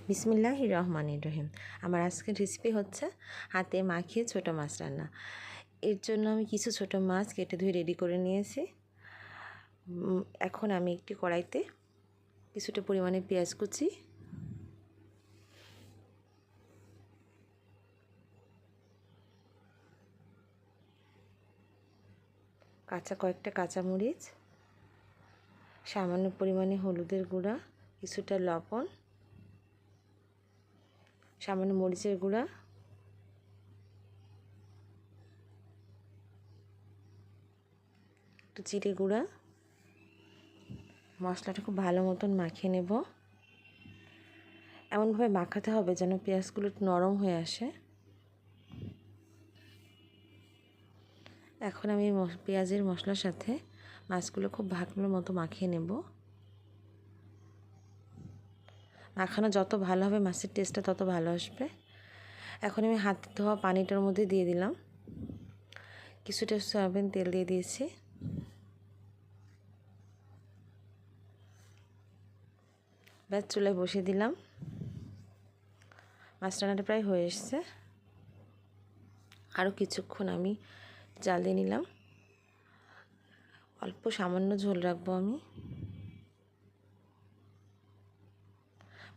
বিসমিল্লাহির রহমানির রহিম। আমার আজকের রেসিপি হচ্ছে হাতে মাখিয়ে ছোটো মাছ রান্না। এর জন্য আমি কিছু ছোটো মাছ কেটে ধুয়ে রেডি করে নিয়েছি। এখন আমি একটি কড়াইতে কিছুটা পরিমাণে পেঁয়াজ কুচি, কয়েকটা কাঁচামরিচ, সামান্য পরিমাণে হলুদের গুঁড়া, কিছুটা লবণ, সামান্য মরিচের গুঁড়া, একটু জিরে গুঁড়া, মশলাটা খুব ভালো মতন মাখিয়ে নেব। এমনভাবে মাখাতে হবে যেন পেঁয়াজগুলো একটু নরম হয়ে আসে। এখন আমি পেঁয়াজের মশলার সাথে মাছগুলো খুব ভালো মতো মাখিয়ে নেব। মাখানো যত ভালো হবে মাছের টেস্টটা তত ভালো আসবে। এখন আমি হাত ধোয়া পানিটার মধ্যে দিয়ে দিলাম, কিছুটা সয়াবিন তেল দিয়ে দিয়েছি। ব্যাস চুলায় বসিয়ে দিলাম। মাছ রান্নাটা প্রায় হয়ে এসছে। আরও কিছুক্ষণ আমি জাল দিয়ে নিলাম। অল্প সামান্য ঝোল রাখবো আমি।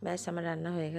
ব্যাস আমার রান্না হয়ে গেছে।